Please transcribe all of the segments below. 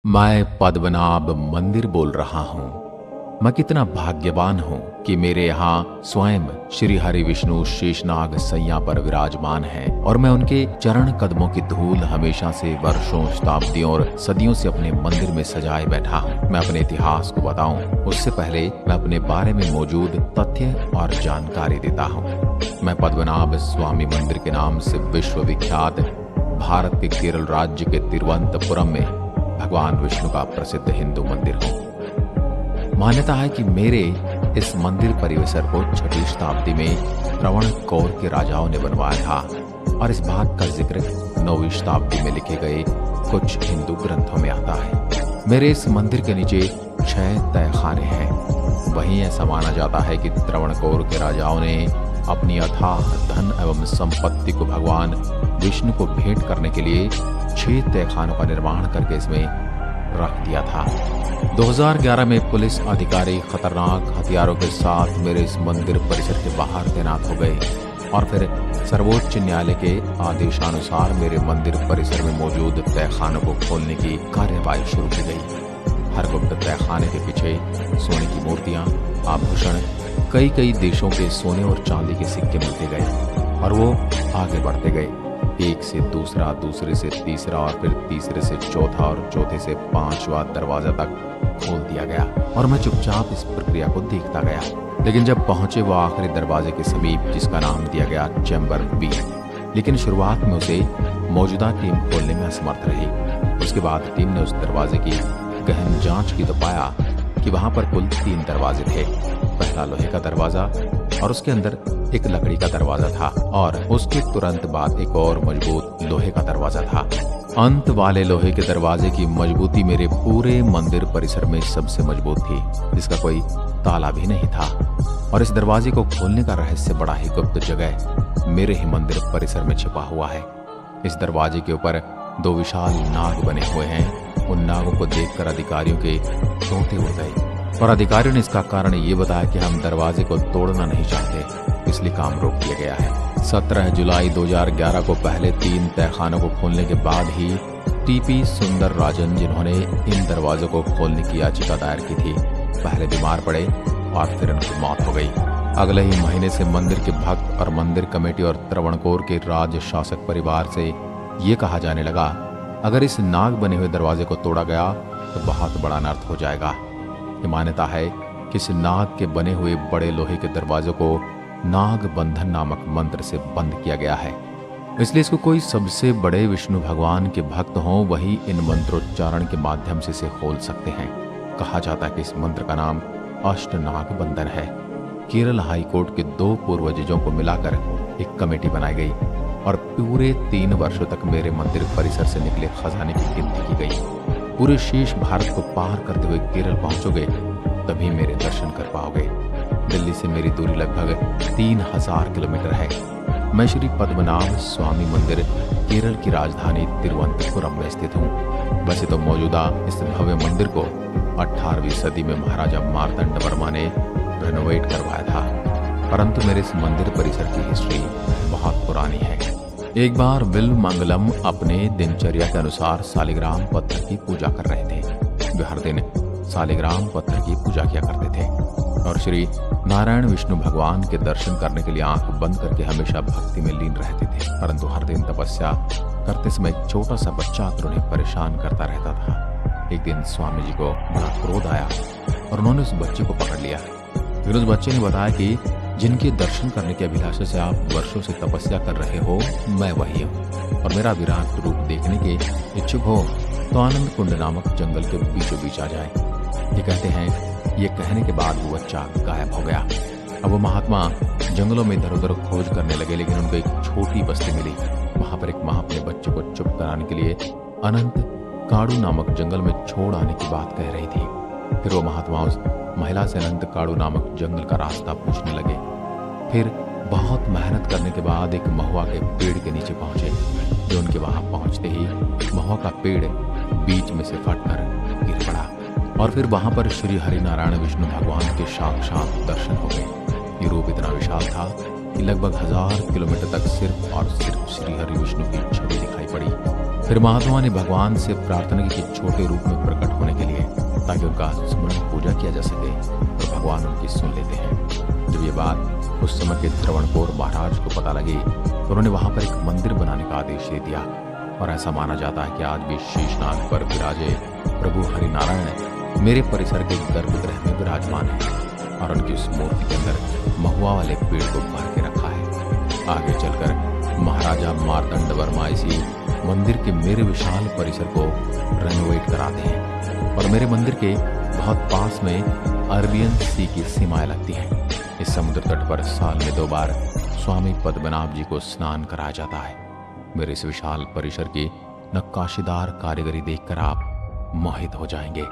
मैं पद्मनाभ मंदिर बोल रहा हूँ। मैं कितना भाग्यवान हूँ कि मेरे यहाँ स्वयं श्री हरि विष्णु शेषनाग सैया पर विराजमान हैं और मैं उनके चरण कदमों की धूल हमेशा से वर्षों, शताब्दियों और सदियों से अपने मंदिर में सजाए बैठा हूँ। मैं अपने इतिहास को बताऊं उससे पहले मैं अपने बारे में मौजूद तथ्य और जानकारी देता हूँ। मैं पद्मनाभ स्वामी मंदिर के नाम से विश्वविख्यात भारत के केरल राज्य के तिरुवनंतपुरम में भगवान विष्णु का प्रसिद्ध हिंदू मंदिर हूँ। मान्यता है कि मेरे इस मंदिर परिसर को 6वीं शताब्दी में त्रावणकोर के राजाओं ने बनवाया था और इस बात का जिक्र 9वीं शताब्दी में लिखे गए कुछ हिंदू ग्रंथों में आता है। मेरे इस मंदिर के नीचे 6 तहखाने हैं। वहीं ऐसा माना जाता है कि त्रावणकोर के राजाओं ने अपनी अथाह धन एवं संपत्ति को भगवान विष्णु को भेंट करने के लिए 6 तहखानों का निर्माण करके इसमें रख दिया था। 2011 में पुलिस अधिकारी खतरनाक हथियारों के साथ मेरे इस मंदिर परिसर के बाहर तैनात हो गए और फिर सर्वोच्च न्यायालय के आदेशानुसार मेरे मंदिर परिसर में मौजूद तहखानों को खोलने की कार्यवाही शुरू की गई। हर गुप्त तहखाने के पीछे सोने की मूर्तियां, आभूषण, कई देशों के सोने और चांदी के सिक्के मिलते गए और वो आगे बढ़ते गए। एक से दूसरा, दूसरे से तीसरा और फिर तीसरे से चौथा और चौथे से 5वां दरवाजा तक खोल दिया गया और मैं चुपचाप इस प्रक्रिया को देखता गया। लेकिन जब पहुंचे वो आखिरी दरवाजे के समीप जिसका नाम दिया गया चैम्बर बी, लेकिन शुरुआत में उसे मौजूदा टीम खोलने में असमर्थ रही। उसके बाद टीम ने उस दरवाजे की गहन जांच की तो पाया कि वहां पर कुल 3 दरवाजे थे। पहला लोहे का दरवाजा और उसके अंदर एक लकड़ी का दरवाजा था और उसके तुरंत बाद एक और मजबूत लोहे का दरवाजा था। अंत वाले लोहे के दरवाजे की मजबूती मेरे पूरे मंदिर परिसर में सबसे मजबूत थी, जिसका कोई ताला भी नहीं था। और इस दरवाजे को खोलने का रहस्य बड़ा ही गुप्त जगह मेरे ही मंदिर परिसर में छिपा हुआ है। इस दरवाजे के ऊपर 2 विशाल नाग बने हुए हैं। उन नागों को देखकर अधिकारियों के रोंगटे उड़ गए और अधिकारियों ने इसका कारण ये बताया कि हम दरवाजे को तोड़ना नहीं चाहते, इसलिए काम रोक दिया गया है। 17 जुलाई 2011 को पहले 3 तहखानों को खोलने के बाद ही टीपी सुंदर राजन, जिन्होंने इन दरवाजों को खोलने की याचिका दायर की थी, पहले बीमार पड़े और फिर उनकी मौत हो गई। अगले ही महीने से मंदिर के भक्त और मंदिर कमेटी और त्रावणकोर के राज शासक परिवार से ये कहा जाने लगा, अगर इस नाग बने हुए दरवाजे को तोड़ा गया तो बहुत बड़ा अनर्थ हो जाएगा। ये मान्यता है कि इस नाग के बने हुए बड़े लोहे के दरवाजों को नाग बंधन नामक मंत्र से बंद किया गया है, इसलिए इसको कोई सबसे बड़े विष्णु भगवान के भक्त हों वही इन मंत्रोच्चारण के माध्यम से इसे खोल सकते हैं। कहा जाता है कि इस मंत्र का नाम अष्टनाग बंधन है। केरल हाई कोर्ट के 2 पूर्व जजों को मिलाकर एक कमेटी बनाई गई और पूरे 3 वर्षों तक मेरे मंदिर परिसर से निकले खजाने की गिनती की गई। पूरे शेष भारत को पार करते हुए केरल पहुंचोगे तभी मेरे दर्शन कर पाओगे। दिल्ली से मेरी दूरी लगभग 3000 किलोमीटर है। मैं श्री पद्मनाभ स्वामी मंदिर केरल की राजधानी तिरुवनंतपुरम में स्थित हूँ। वैसे तो मौजूदा इस भव्य मंदिर को 18वीं सदी में महाराजा मार्तंड वर्मा ने रेनोवेट करवाया था, परंतु मेरे इस मंदिर परिसर की हिस्ट्री बहुत पुरानी है। एक बार बिल्व मंगलम अपने दिनचर्या के अनुसार सालिग्राम पत्थर की पूजा कर रहे थे। वे हर दिन सालिग्राम पत्थर की पूजा किया करते थे और श्री नारायण विष्णु भगवान के दर्शन करने के लिए आंख बंद करके हमेशा भक्ति में लीन रहते थे। परंतु हर दिन तपस्या करते समय एक छोटा सा बच्चा उन्हें परेशान करता रहता था। एक दिन स्वामी जी को बड़ा क्रोध आया और उन्होंने उस बच्चे को पकड़ लिया। फिर उस बच्चे ने बताया कि जिनके दर्शन करने की अभिलाषा से आप वर्षों से तपस्या कर रहे हो, मैं वही हूँ और मेरा विराट रूप देखने के इच्छुक हो तो आनंद कुंड नामक जंगल के बीचों बीच आ जाए। ये कहते हैं, ये कहने के बाद वो बच्चा गायब हो गया। अब वो महात्मा जंगलों में इधर उधर खोज करने लगे, लेकिन उनको एक छोटी बस्ती मिली। वहां पर एक माँ अपने बच्चे को चुप कराने के लिए अनंत काड़ू नामक जंगल में छोड़ आने की बात कह रही थी। फिर वो महात्मा उस महिला से अनंत काड़ू नामक जंगल का रास्ता पूछने लगे। फिर बहुत मेहनत करने के बाद एक महुआ के पेड़ के नीचे पहुंचे, जो उनके वहां पहुंचते ही महुआ का पेड़ बीच में से फटकर गिर पड़ा और फिर वहां पर श्री हरिनारायण विष्णु भगवान के साक्षात दर्शन हो गए। ये रूप इतना विशाल था कि लगभग 1000 किलोमीटर तक सिर्फ और सिर्फ श्री हरि विष्णु की छवि दिखाई पड़ी। फिर महात्मा ने भगवान से प्रार्थना की कि छोटे रूप में प्रकट होने के लिए, ताकि उनका स्मरण पूजा किया जा सके, तो भगवान उनकी सुन लेते हैं। जब ये बात उस समय के त्रवणकोर महाराज को पता लगी तो उन्होंने वहां पर एक मंदिर बनाने का आदेश दे दिया। और ऐसा माना जाता है कि आज भी शीशनाग पर विराजे प्रभु हरिनारायण मेरे परिसर के गर्भगृह में विराजमान है और उनकी उस मूर्ति के अंदर महुआ वाले पेड़ को भर के रखा है। आगे चलकर महाराजा मार्तंड वर्मा इसी मंदिर के मेरे विशाल परिसर को रेनोवेट कराते हैं और मेरे मंदिर के बहुत पास में अरबियन सी की सीमाएं लगती हैं। इस समुद्र तट पर साल में 2 बार स्वामी पद्मनाभ जी को स्नान कराया जाता है। मेरे इस विशाल परिसर की नक्काशीदार कारीगरी देखकर आप मोहित हो जाएंगे।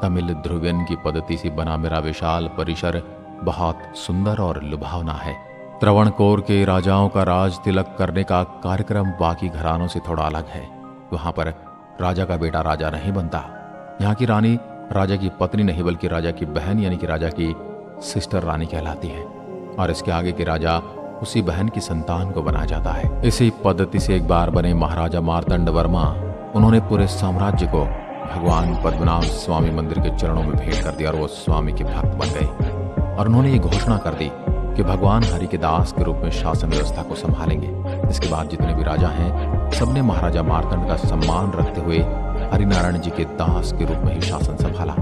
तमिल ध्रुवियन की पद्धति से बना मेरा विशाल परिसर बहुत सुंदर और लुभावना है। त्रवणकोर के राजाओं का राज तिलक करने का कार्यक्रम बाकी घरानों से थोड़ा अलग है। वहां पर राजा का बेटा राजा नहीं बनता। यहाँ की रानी राजा की पत्नी नहीं बल्कि राजा की बहन यानी कि राजा की सिस्टर रानी कहलाती है और इसके आगे के राजा उसी बहन की संतान को बनाया जाता है। इसी पद्धति से एक बार बने महाराजा मार्तंड वर्मा, उन्होंने पूरे साम्राज्य को भगवान पद्मनाभ स्वामी मंदिर के चरणों में भेंट कर दिया और वो स्वामी के भक्त बन गए और उन्होंने ये घोषणा कर दी कि भगवान हरि के दास के रूप में शासन व्यवस्था को संभालेंगे। इसके बाद जितने भी राजा हैं सबने महाराजा मार्तंड का सम्मान रखते हुए हरिनारायण जी के दास के रूप में ही शासन संभाला।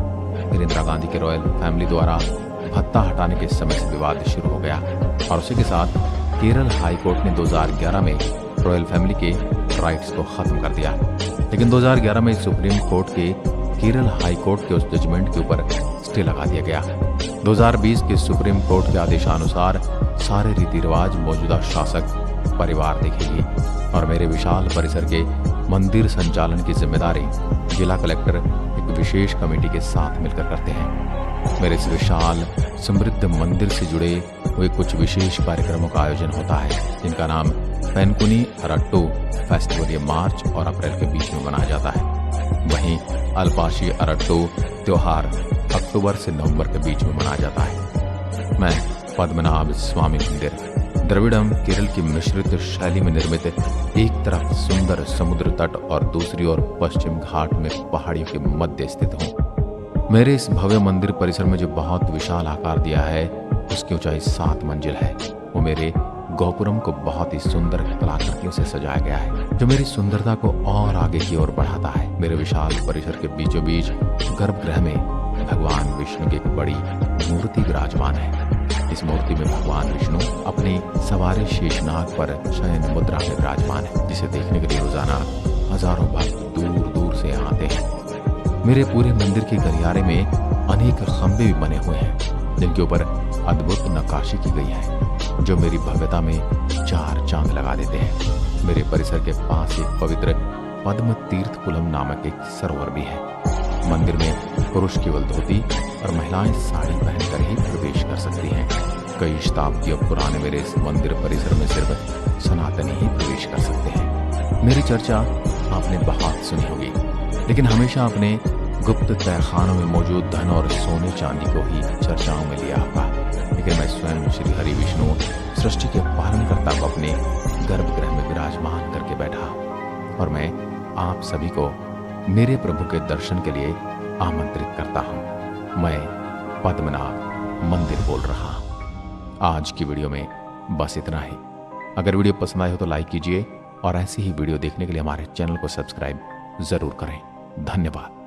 फिर इंदिरा गांधी के रॉयल फैमिली द्वारा भत्ता हटाने के समय से विवाद शुरू हो गया और उसी के साथ केरल हाई कोर्ट ने 2011 में रॉयल फैमिली के राइट्स को खत्म कर दिया। लेकिन 2011 में सुप्रीम कोर्ट के केरल हाई कोर्ट के उस जजमेंट के ऊपर स्टे लगा दिया गया। 2020 के सुप्रीम कोर्ट के आदेशानुसार सारे रीति रिवाज मौजूदा शासक परिवार देखेगी और मेरे विशाल परिसर के मंदिर संचालन की जिम्मेदारी जिला कलेक्टर एक विशेष कमेटी के साथ मिलकर करते हैं। मेरे इस विशाल समृद्ध मंदिर से जुड़े हुए कुछ विशेष कार्यक्रमों का आयोजन होता है जिनका नाम पेनकुनी अरट्टू फेस्टिवल ये मार्च और अप्रैल के बीच में मनाया जाता है। वहीं अल्पाशी अरट्टू त्योहार अक्टूबर से नवंबर के बीच में मनाया जाता है। मैं पद्मनाभ स्वामी मंदिर द्रविड़म केरल की मिश्रित शैली में निर्मित एक तरफ सुंदर समुद्र तट और दूसरी ओर पश्चिम घाट में पहाड़ियों के मध्य स्थित हूँ। मेरे इस भव्य मंदिर परिसर में जो बहुत विशाल आकार दिया है उसकी ऊंचाई 7 मंजिल है। वो मेरे गोपुरम को बहुत ही सुंदर कलाकृतियों से सजाया गया है जो मेरी सुंदरता को और आगे की ओर बढ़ाता है। मेरे विशाल परिसर के बीचों बीच गर्भगृह में भगवान विष्णु की एक बड़ी मूर्ति विराजमान है। इस मूर्ति में भगवान विष्णु अपने सवारे शेषनाग पर शयन मुद्रा में विराजमान है जिसे देखने के लिए रोजाना हजारों भक्त दूर दूर से आते हैं। मेरे पूरे मंदिर के गलियारे में अनेक खंभे भी बने हुए हैं जिनके ऊपर अद्भुत नक्काशी की गई है जो मेरी भव्यता में 4 चांद लगा देते हैं। मेरे परिसर के पास एक पवित्र पद्म तीर्थ कुलम नामक एक सरोवर भी है। मंदिर में पुरुष केवल धोती और महिलाएं साड़ी पहनकर ही प्रवेश कर सकती हैं। कई शताब्दियों पुराने मेरे इस मंदिर परिसर में सिर्फ सनातनी ही प्रवेश कर सकते हैं। मेरी चर्चा आपने बहुत सुनी होगी लेकिन हमेशा अपने गुप्त तहखानों में मौजूद धन और सोने चांदी को ही चर्चाओं में लिया होगा। लेकिन मैं स्वयं श्री हरि विष्णु सृष्टि के पालनकर्ता को अपने गर्भगृह में विराजमान करके बैठा और मैं आप सभी को मेरे प्रभु के दर्शन के लिए आमंत्रित करता हूं। मैं पद्मनाभ मंदिर बोल रहा हूं। आज की वीडियो में बस इतना ही। अगर वीडियो पसंद आए हो तो लाइक कीजिए और ऐसी ही वीडियो देखने के लिए हमारे चैनल को सब्सक्राइब जरूर करें। धन्यवाद।